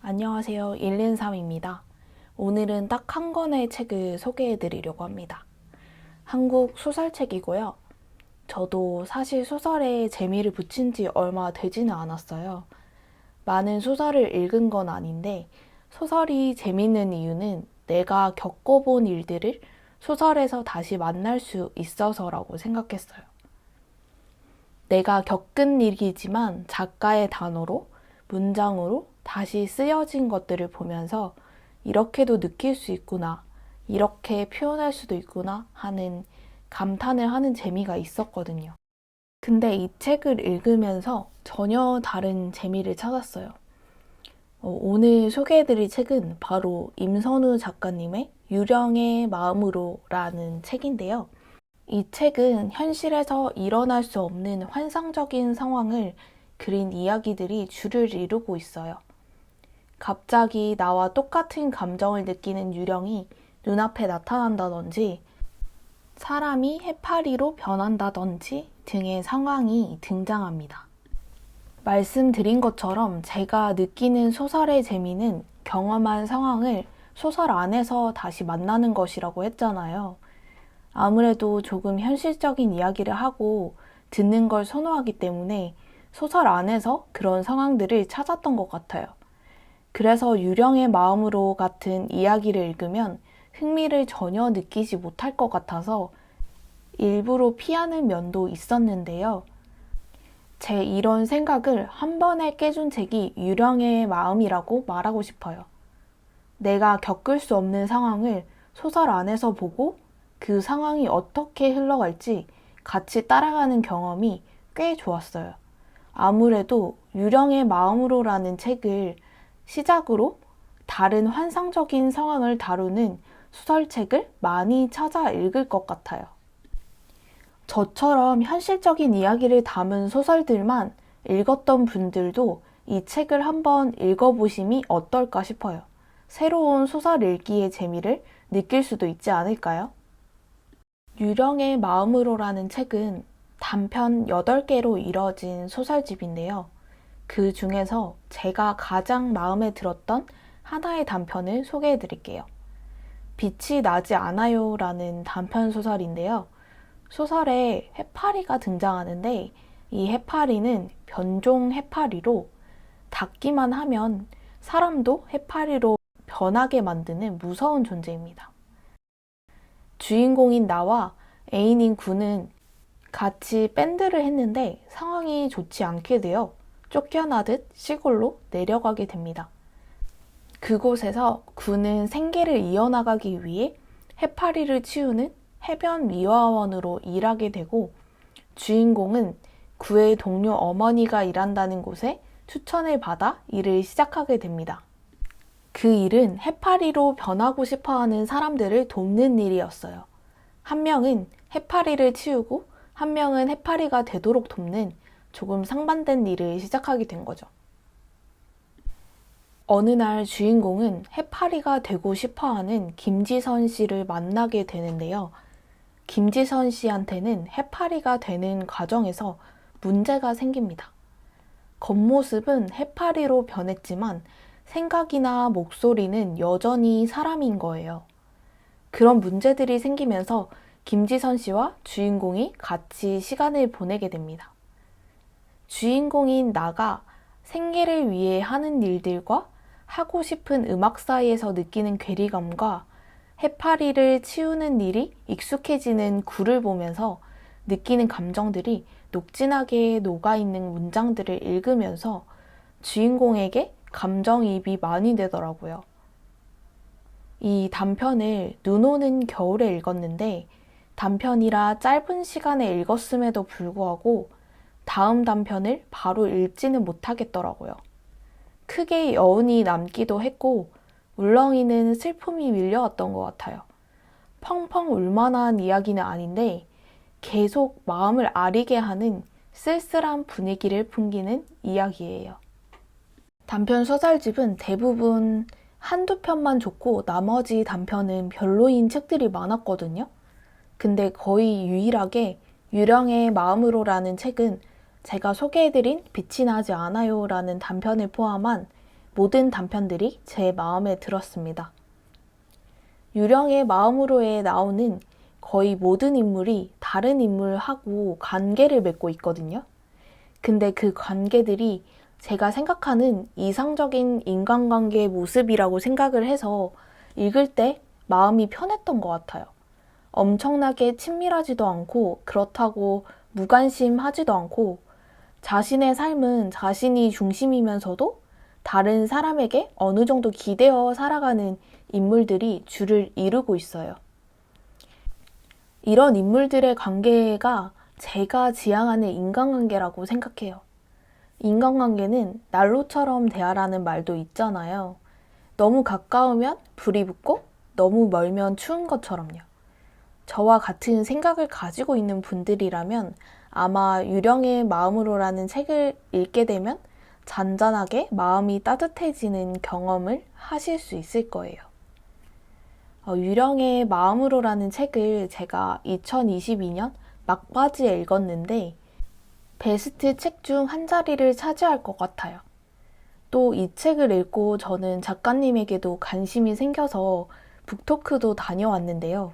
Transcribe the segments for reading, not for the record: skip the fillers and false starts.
안녕하세요. 113입니다. 오늘은 딱 한 권의 책을 소개해 드리려고 합니다. 한국 소설책이고요. 저도 사실 소설에 재미를 붙인 지 얼마 되지는 않았어요. 많은 소설을 읽은 건 아닌데 소설이 재밌는 이유는 내가 겪어본 일들을 소설에서 다시 만날 수 있어서라고 생각했어요. 내가 겪은 일이지만 작가의 단어로, 문장으로 다시 쓰여진 것들을 보면서 이렇게도 느낄 수 있구나, 이렇게 표현할 수도 있구나 하는 감탄을 하는 재미가 있었거든요. 근데 이 책을 읽으면서 전혀 다른 재미를 찾았어요. 오늘 소개해드릴 책은 바로 임선우 작가님의 유령의 마음으로라는 책인데요. 이 책은 현실에서 일어날 수 없는 환상적인 상황을 그린 이야기들이 줄을 이루고 있어요. 갑자기 나와 똑같은 감정을 느끼는 유령이 눈앞에 나타난다든지, 사람이 해파리로 변한다든지 등의 상황이 등장합니다. 말씀드린 것처럼 제가 느끼는 소설의 재미는 경험한 상황을 소설 안에서 다시 만나는 것이라고 했잖아요. 아무래도 조금 현실적인 이야기를 하고 듣는 걸 선호하기 때문에 소설 안에서 그런 상황들을 찾았던 것 같아요. 그래서 유령의 마음으로 같은 이야기를 읽으면 흥미를 전혀 느끼지 못할 것 같아서 일부러 피하는 면도 있었는데요. 제 이런 생각을 한 번에 깨준 책이 유령의 마음이라고 말하고 싶어요. 내가 겪을 수 없는 상황을 소설 안에서 보고 그 상황이 어떻게 흘러갈지 같이 따라가는 경험이 꽤 좋았어요. 아무래도 유령의 마음으로라는 책을 시작으로 다른 환상적인 상황을 다루는 소설책을 많이 찾아 읽을 것 같아요. 저처럼 현실적인 이야기를 담은 소설들만 읽었던 분들도 이 책을 한번 읽어보심이 어떨까 싶어요. 새로운 소설 읽기의 재미를 느낄 수도 있지 않을까요? 유령의 마음으로라는 책은 단편 8개로 이뤄진 소설집인데요. 그 중에서 제가 가장 마음에 들었던 하나의 단편을 소개해 드릴게요. 빛이 나지 않아요 라는 단편 소설인데요. 소설에 해파리가 등장하는데 이 해파리는 변종 해파리로 닿기만 하면 사람도 해파리로 변하게 만드는 무서운 존재입니다. 주인공인 나와 애인인 군은 같이 밴드를 했는데 상황이 좋지 않게 되어 쫓겨나듯 시골로 내려가게 됩니다. 그곳에서 군은 생계를 이어나가기 위해 해파리를 치우는 해변 미화원으로 일하게 되고, 주인공은 구의 동료 어머니가 일한다는 곳에 추천을 받아 일을 시작하게 됩니다. 그 일은 해파리로 변하고 싶어하는 사람들을 돕는 일이었어요. 한 명은 해파리를 치우고 한 명은 해파리가 되도록 돕는 조금 상반된 일을 시작하게 된 거죠. 어느 날 주인공은 해파리가 되고 싶어하는 김지선 씨를 만나게 되는데요. 김지선 씨한테는 해파리가 되는 과정에서 문제가 생깁니다. 겉모습은 해파리로 변했지만 생각이나 목소리는 여전히 사람인 거예요. 그런 문제들이 생기면서 김지선 씨와 주인공이 같이 시간을 보내게 됩니다. 주인공인 나가 생계를 위해 하는 일들과 하고 싶은 음악 사이에서 느끼는 괴리감과 해파리를 치우는 일이 익숙해지는 구를 보면서 느끼는 감정들이 녹진하게 녹아있는 문장들을 읽으면서 주인공에게 감정이입이 많이 되더라고요. 이 단편을 눈 오는 겨울에 읽었는데 단편이라 짧은 시간에 읽었음에도 불구하고 다음 단편을 바로 읽지는 못하겠더라고요. 크게 여운이 남기도 했고 울렁이는 슬픔이 밀려왔던 것 같아요. 펑펑 울만한 이야기는 아닌데 계속 마음을 아리게 하는 쓸쓸한 분위기를 풍기는 이야기예요. 단편 소설집은 대부분 한두 편만 좋고 나머지 단편은 별로인 책들이 많았거든요. 근데 거의 유일하게 유령의 마음으로라는 책은 제가 소개해드린 빛이 나지 않아요 라는 단편을 포함한 모든 단편들이 제 마음에 들었습니다. 유령의 마음으로에 나오는 거의 모든 인물이 다른 인물하고 관계를 맺고 있거든요. 근데 그 관계들이 제가 생각하는 이상적인 인간관계의 모습이라고 생각을 해서 읽을 때 마음이 편했던 것 같아요. 엄청나게 친밀하지도 않고 그렇다고 무관심하지도 않고 자신의 삶은 자신이 중심이면서도 다른 사람에게 어느 정도 기대어 살아가는 인물들이 주를 이루고 있어요. 이런 인물들의 관계가 제가 지향하는 인간관계라고 생각해요. 인간관계는 난로처럼 대하라는 말도 있잖아요. 너무 가까우면 불이 붙고 너무 멀면 추운 것처럼요. 저와 같은 생각을 가지고 있는 분들이라면 아마 유령의 마음으로라는 책을 읽게 되면 잔잔하게 마음이 따뜻해지는 경험을 하실 수 있을 거예요. 유령의 마음으로라는 책을 제가 2022년 막바지에 읽었는데 베스트 책 중 한 자리를 차지할 것 같아요. 또 이 책을 읽고 저는 작가님에게도 관심이 생겨서 북토크도 다녀왔는데요.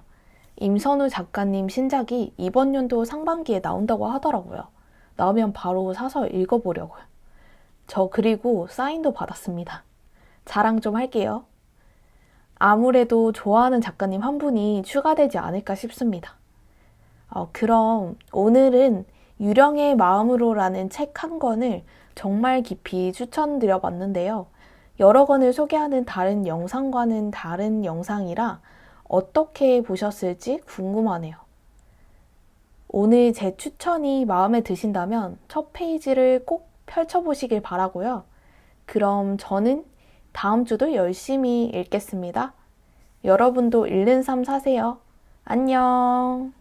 임선우 작가님 신작이 이번 연도 상반기에 나온다고 하더라고요. 나오면 바로 사서 읽어보려고요. 저 그리고 사인도 받았습니다. 자랑 좀 할게요. 아무래도 좋아하는 작가님 한 분이 추가되지 않을까 싶습니다. 그럼 오늘은 유령의 마음으로라는 책 한 권을 정말 깊이 추천드려 봤는데요. 여러 권을 소개하는 다른 영상과는 다른 영상이라 어떻게 보셨을지 궁금하네요. 오늘 제 추천이 마음에 드신다면 첫 페이지를 꼭 펼쳐보시길 바라고요. 그럼 저는 다음 주도 열심히 읽겠습니다. 여러분도 읽는 삶 사세요. 안녕.